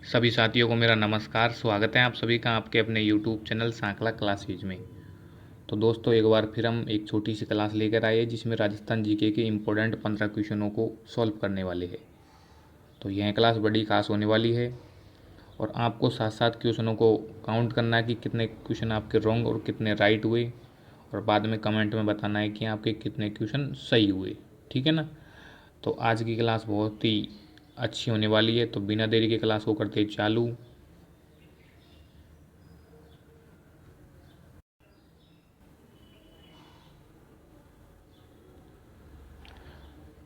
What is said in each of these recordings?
सभी साथियों को मेरा नमस्कार। स्वागत है आप सभी का आपके अपने यूट्यूब चैनल सांकला क्लासेज में। तो दोस्तों, एक बार फिर हम एक छोटी सी क्लास लेकर आए जिसमें राजस्थान जीके के इम्पोर्टेंट 15 क्वेश्चनों को सॉल्व करने वाले हैं। तो यह क्लास बड़ी खास होने वाली है और आपको साथ साथ क्वेश्चनों को काउंट करना है कि कितने क्वेश्चन आपके रॉन्ग और कितने राइट हुए, और बाद में कमेंट में बताना है कि आपके कितने क्वेश्चन सही हुए। ठीक है ना। तो आज की क्लास बहुत ही अच्छी होने वाली है, तो बिना देरी के क्लास को करते चालू।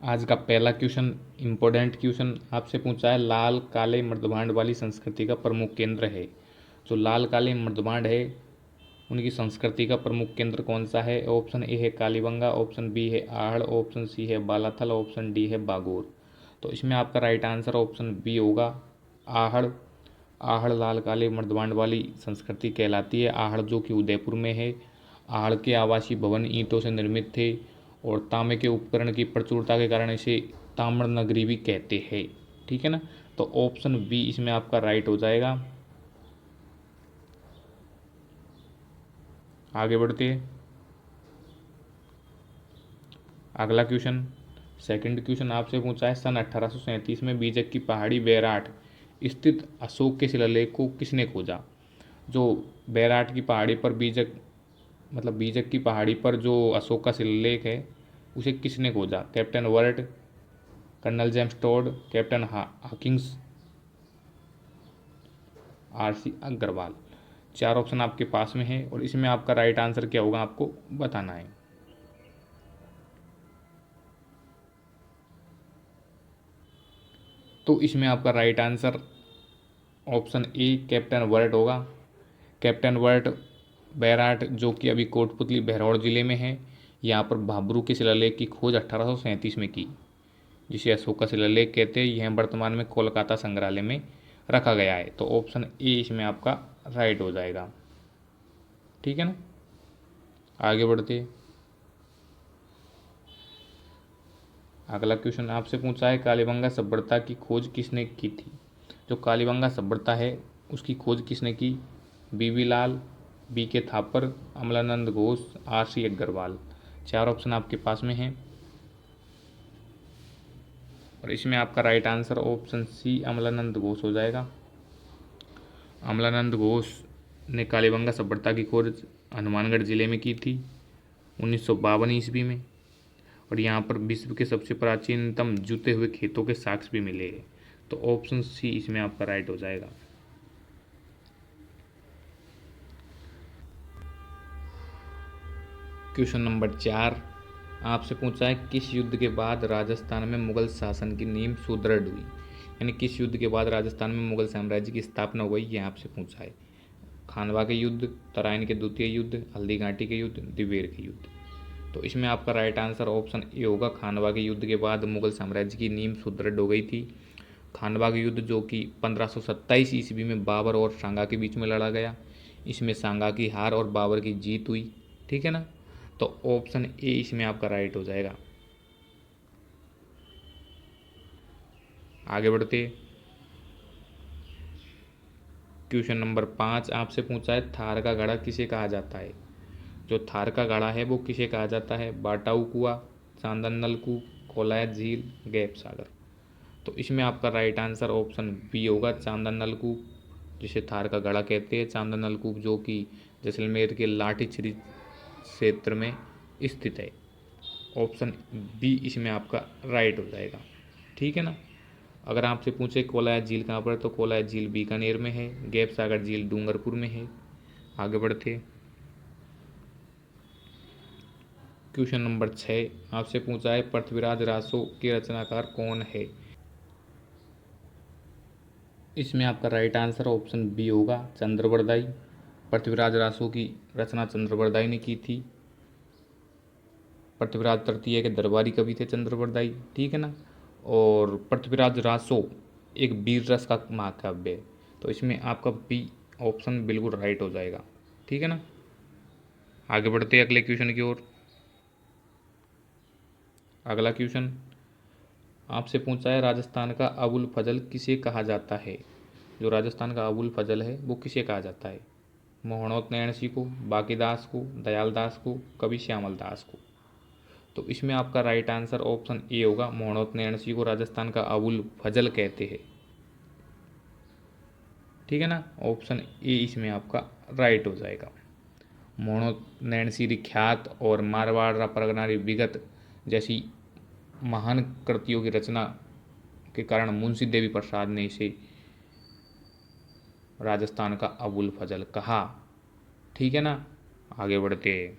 आज का पहला क्वेश्चन, इम्पोर्टेंट क्वेश्चन आपसे पूछा है, लाल काले मर्दभांड वाली संस्कृति का प्रमुख केंद्र है। जो लाल काले मर्दभांड है उनकी संस्कृति का प्रमुख केंद्र कौन सा है? ऑप्शन ए है कालीबंगा, ऑप्शन बी है आहड़, ऑप्शन सी है बालाथल, ऑप्शन डी है बागोर। तो इसमें आपका राइट आंसर ऑप्शन बी होगा, आहड़। आहड़ लाल काले मर्दभांड वाली संस्कृति कहलाती है। आहड़ जो कि उदयपुर में है। आहड़ के आवासीय भवन ईंटों से निर्मित थे और तांबे के उपकरण की प्रचुरता के कारण इसे ताम्र नगरी भी कहते हैं। ठीक है ना। तो ऑप्शन बी इसमें आपका राइट हो जाएगा। आगे बढ़ते हैं। अगला क्वेश्चन, सेकंड क्वेश्चन आपसे पूछा है, सन 1837 में बीजक की पहाड़ी बैराट स्थित अशोक के शिलालेख को किसने खोजा? जो बैराट की पहाड़ी पर बीजक बीजक की पहाड़ी पर जो अशोक का शिलालेख है उसे किसने खोजा? Captain Burt, Colonel James Tod, Captain Hawkins, RC Agrawal. चार ऑप्शन आपके पास में है और इसमें आपका राइट आंसर क्या होगा आपको बताना है। तो इसमें आपका right answer option A Captain Burt होगा। कैप्टन वर्ट बैराट जो कि अभी कोटपुतली बहरौड़ जिले में है, यहाँ पर भाबरू के शिलालेख की खोज 1837 में की, जिसे अशोक का शिलालेख कहते हैं। यह वर्तमान में कोलकाता संग्रहालय में रखा गया है। तो ऑप्शन ए इसमें आपका राइट हो जाएगा। ठीक है ना। आगे बढ़ते। अगला क्वेश्चन आपसे पूछा है, कालीबंगा सभ्यता की खोज किसने की थी? जो कालीबंगा सभ्यता है उसकी खोज किसने की? बीबी Lal, B K Thapar, Amalananda Ghosh, R C Agrawal. चार ऑप्शन आपके पास में हैं और इसमें आपका right answer option C Amalananda Ghosh हो जाएगा। अमलानंद घोष ने कालीबंगा सभ्यता की खोज हनुमानगढ़ जिले में की थी 1952 ईस्वी में, और यहाँ पर विश्व के सबसे प्राचीनतम जुते हुए खेतों के साक्ष्य भी मिले हैं। तो ऑप्शन सी इसमें आपका राइट हो जाएगा। क्वेश्चन नंबर 4 आपसे पूछा है, किस युद्ध के बाद राजस्थान में मुगल शासन की नींव सुदृढ़ हुई? यानी किस युद्ध के बाद राजस्थान में मुगल साम्राज्य की स्थापना हुई, यह आपसे पूछा है। खानवा के युद्ध, तराइन के द्वितीय युद्ध, हल्दी घाटी के युद्ध, दिवेर के युद्ध। तो इसमें आपका राइट आंसर ऑप्शन ए होगा, खानवा के युद्ध के बाद मुगल साम्राज्य की नींव सुदृढ़ हो गई थी। खानवा का युद्ध जो कि 1527 ईस्वी में बाबर और सांगा के बीच में लड़ा गया, इसमें सांगा की हार और बाबर की जीत हुई। ठीक है ना। तो ऑप्शन ए इसमें आपका राइट हो जाएगा। आगे बढ़ते। क्वेश्चन नंबर 5 आपसे पूछा है, थार का घड़ा किसे कहा जाता है? जो थार का घड़ा है वो किसे कहा जाता है? बाटाऊ कुआ, चांदन नलकूप, कोलायत झील, गैप सागर। तो इसमें आपका राइट आंसर ऑप्शन बी होगा, चांदन नलकूप, जिसे थार का घड़ा कहते हैं। चांदन नलकूप जो कि जैसलमेर के लाठी छरी क्षेत्र में स्थित है। ऑप्शन बी इसमें आपका राइट हो जाएगा। ठीक है ना। अगर आपसे पूछे कोलायत झील कहाँ पर है, तो कोलायत झील बीकानेर में है, गैप सागर झील डूंगरपुर में है। आगे बढ़ते। क्वेश्चन नंबर 6 आपसे पूछा है, पृथ्वीराज रासो के रचनाकार कौन है? इसमें आपका राइट आंसर ऑप्शन बी होगा, चंद्रवरदाई। पृथ्वीराज रासो की रचना चंद्रवरदाई ने की थी। पृथ्वीराज तृतीय के दरबारी कवि थे चंद्रवरदाई। ठीक है ना। और पृथ्वीराज रासो एक वीर रस का महाकाव्य है। तो इसमें आपका बी ऑप्शन बिल्कुल राइट हो जाएगा। ठीक है ना। आगे बढ़ते हैं अगले क्वेश्चन की ओर। अगला क्वेश्चन आपसे पूछा है, राजस्थान का अबुल फजल किसे कहा जाता है? जो राजस्थान का अबुल फजल है वो किसे कहा जाता है? मोहनोत नैण सिंह को, बाकीदास को, दयाल दास को, कवि श्यामल दास को। तो इसमें आपका राइट आंसर ऑप्शन ए होगा, मोहनोत नैण सिंह को राजस्थान का अबुल फजल कहते हैं। ठीक है ना, ऑप्शन ए इसमें आपका राइट हो जाएगा। मोहनोत नैण सिंह ख्यात और मारवाड़ परगना विगत जैसी महान कृतियों की रचना के कारण मुंशी देवी प्रसाद ने इसे राजस्थान का अबुल फजल कहा। ठीक है ना, आगे बढ़ते हैं।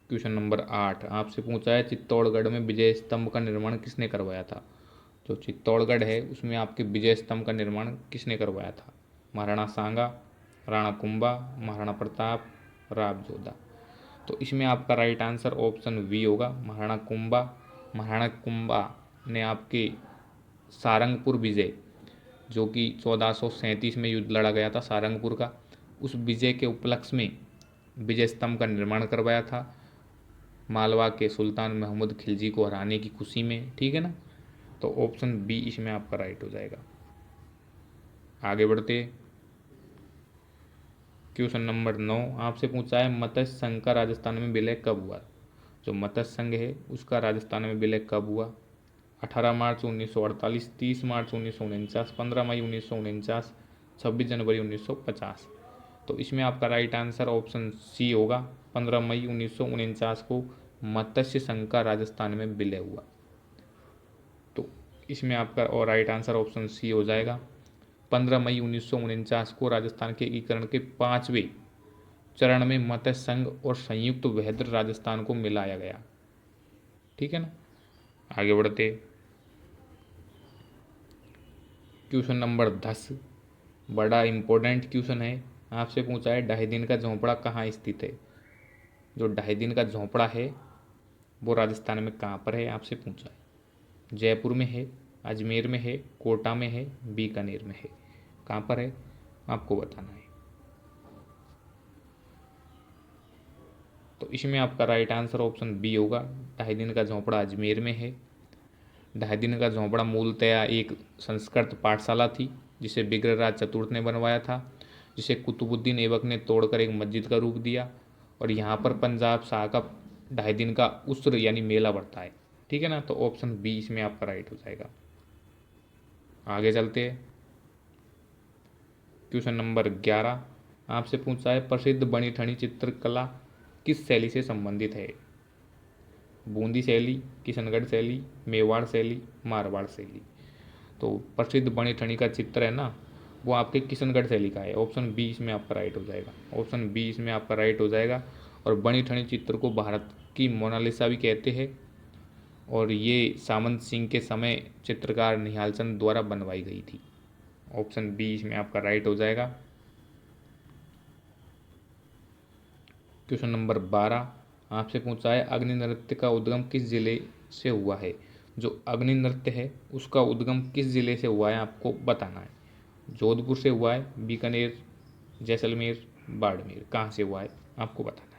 क्वेश्चन नंबर 8 आपसे पूछा है, चित्तौड़गढ़ में विजय स्तंभ का निर्माण किसने करवाया था? जो चित्तौड़गढ़ है उसमें आपके विजय स्तंभ का निर्माण किसने करवाया था? महाराणा सांगा, राणा कुंभा, महाराणा प्रताप, राव जोधा। तो इसमें आपका राइट आंसर ऑप्शन बी होगा, महाराणा कुंभा। महाराणा कुंभा ने आपके सारंगपुर विजय, जो कि 1437 में युद्ध लड़ा गया था सारंगपुर का, उस विजय के उपलक्ष्य में विजय स्तंभ का निर्माण करवाया था मालवा के सुल्तान महमूद खिलजी को हराने की खुशी में। ठीक है ना, तो ऑप्शन बी इसमें आपका राइट हो जाएगा। आगे बढ़ते। क्वेश्चन नंबर 9 आपसे पूछा है, मत्स्य संघ का राजस्थान में विलय कब हुआ? जो मत्स्य संघ है उसका राजस्थान में विलय कब हुआ? 18 मार्च 1948, 30 मार्च 1949, 15 मई 1949, 26 जनवरी 1950। तो इसमें आपका राइट आंसर ऑप्शन सी होगा, 15 मई 1949 को मत्स्य संघ का राजस्थान में विलय हुआ। तो इसमें आपका और राइट आंसर ऑप्शन सी हो जाएगा। 15 मई 1949 को राजस्थान के एकीकरण के 5वें चरण में मत्स्य संघ और संयुक्त वैद्य राजस्थान को मिलाया गया। ठीक है ना, आगे बढ़ते। क्वेश्चन नंबर 10 बड़ा इंपॉर्टेंट क्वेश्चन है। आपसे पूछा है, ढाई दिन का झोंपड़ा कहाँ स्थित है? जो ढाई दिन का झोंपड़ा है वो राजस्थान में कहाँ पर है आपसे पूछा है। जयपुर में है, अजमेर में है, कोटा में है, बीकानेर में है। कहाँ पर है आपको बताना है। तो इसमें आपका राइट आंसर ऑप्शन बी होगा, ढाई दिन का झोंपड़ा अजमेर में है। ढाई दिन का झोंपड़ा मूलतया एक संस्कृत पाठशाला थी जिसे बिग्रराज चतुर्थ ने बनवाया था, जिसे कुतुबुद्दीन ऐबक ने तोड़कर एक मस्जिद का रूप दिया। और यहाँ पर पंजाब शाह का ढाई दिन का उस्र यानी मेला बढ़ता है। ठीक है ना, तो ऑप्शन बी इसमें आपका राइट हो जाएगा। आगे चलते हैं। क्वेश्चन नंबर 11 आपसे पूछा है, प्रसिद्ध बनी ठनी चित्रकला किस शैली से संबंधित है? बूंदी शैली, किशनगढ़ शैली, मेवाड़ शैली, मारवाड़ शैली। तो प्रसिद्ध बनी ठनी का चित्र है ना, वो आपके किशनगढ़ शैली का है। ऑप्शन बी इसमें आपका राइट हो जाएगा। ऑप्शन बी इसमें आपका राइट हो जाएगा। और बनी ठनी चित्र को भारत की मोनालिसा भी कहते हैं, और ये सामंत सिंह के समय चित्रकार निहाल चंद द्वारा बनवाई गई थी। ऑप्शन बी इसमें आपका राइट हो जाएगा। क्वेश्चन नंबर 12 आपसे पूछा है, अग्नि नृत्य का उद्गम किस जिले से हुआ है? जो अग्नि नृत्य है उसका उद्गम किस जिले से हुआ है आपको बताना है। जोधपुर से हुआ है, बीकानेर, जैसलमेर, बाड़मेर, कहाँ से हुआ है आपको बताना है।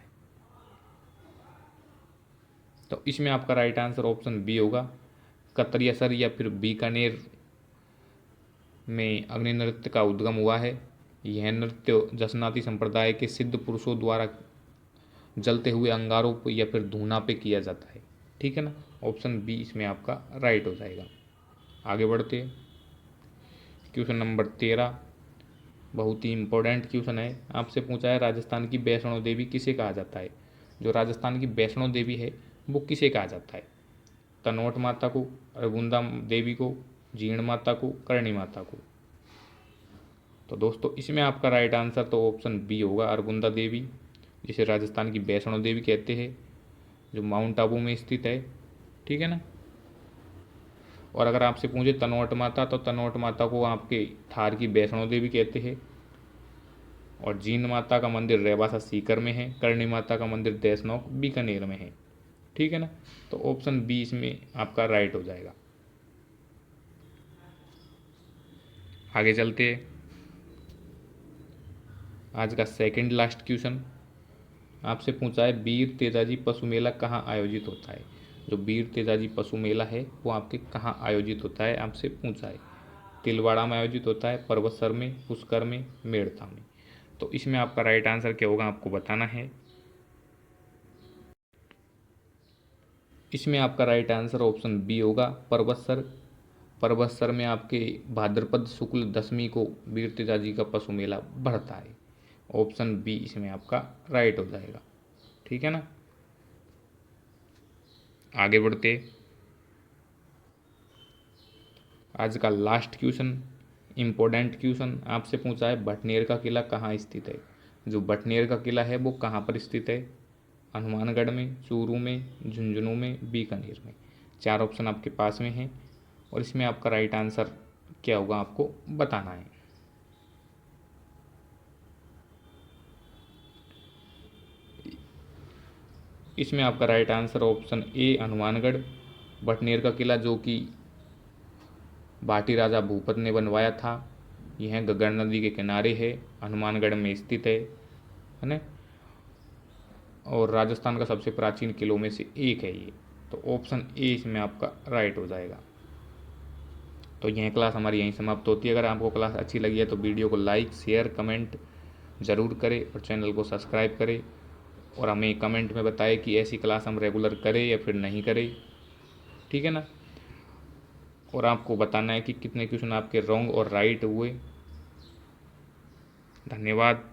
तो इसमें आपका राइट आंसर ऑप्शन बी होगा, कतरियासर या फिर बीकानेर में अग्नि नृत्य का उद्गम हुआ है। यह नृत्य जसनाती संप्रदाय के सिद्ध पुरुषों द्वारा जलते हुए अंगारों पर या फिर धूना पे किया जाता है। ठीक है ना, ऑप्शन बी इसमें आपका राइट हो जाएगा। आगे बढ़ते। क्वेश्चन नंबर 13 बहुत ही इंपॉर्टेंट क्वेश्चन है। आपसे पूछा है, राजस्थान की वैष्णो देवी किसे कहा जाता है? जो राजस्थान की वैष्णो देवी है वो किसे कहा जाता है? तनोट माता को, अरगुंदा देवी को, जीण माता को, करणी माता को। तो दोस्तों इसमें आपका राइट आंसर तो ऑप्शन बी होगा, अरगुंदा देवी, जिसे राजस्थान की वैष्णो देवी कहते हैं, जो माउंट आबू में स्थित है। ठीक है ना, और अगर आपसे पूछे तनोट माता, तो तनोट माता को आपके थार की वैष्णो देवी कहते हैं। और जीन माता का मंदिर रेवासा सीकर में है। करणी माता का मंदिर देशनोक बीकानेर में है। ठीक है ना, तो ऑप्शन बी इसमें आपका राइट हो जाएगा। आगे चलते हैं। आज का सेकंड लास्ट क्वेश्चन आपसे पूछा है, वीर तेजाजी पशु मेला कहाँ आयोजित होता है? जो वीर तेजाजी पशु मेला है वो आपके कहाँ आयोजित होता है आपसे पूछा है। तिलवाड़ा में आयोजित होता है, परबतसर में, पुष्कर में, मेड़ता में। तो इसमें आपका राइट आंसर क्या होगा आपको बताना है। इसमें आपका राइट आंसर ऑप्शन बी होगा, परबतसर। परबतसर में आपके भाद्रपद शुक्ल दशमी को वीर तेजाजी का पशु मेला बढ़ता है। ऑप्शन बी इसमें आपका राइट हो जाएगा। ठीक है ना, आगे बढ़ते। आज का लास्ट क्वेश्चन, इम्पोर्टेंट क्वेश्चन आपसे पूछा है, भटनेर का किला कहाँ स्थित है। जो भटनेर का किला है वो कहाँ पर स्थित है। हनुमानगढ़ में, चूरू में, झुंझुनू में, बीकानेर में। चार ऑप्शन आपके पास में हैं और इसमें आपका राइट आंसर क्या होगा आपको बताना है। इसमें आपका राइट आंसर ऑप्शन ए हनुमानगढ़। भटनेर का किला जो कि भाटी राजा भूपत ने बनवाया था, यह घग्गर नदी के किनारे है, हनुमानगढ़ में स्थित है ना, और राजस्थान का सबसे प्राचीन किलों में से एक है ये। तो ऑप्शन ए इसमें आपका राइट हो जाएगा। तो यह क्लास हमारी यहीं समाप्त होती है। अगर आपको क्लास अच्छी लगी है तो वीडियो को लाइक, शेयर, कमेंट ज़रूर करें और चैनल को सब्सक्राइब करें और हमें कमेंट में बताएं कि ऐसी क्लास हम रेगुलर करें या फिर नहीं करें। ठीक है ना, और आपको बताना है कि कितने क्वेश्चन आपके रॉन्ग और राइट हुए। धन्यवाद।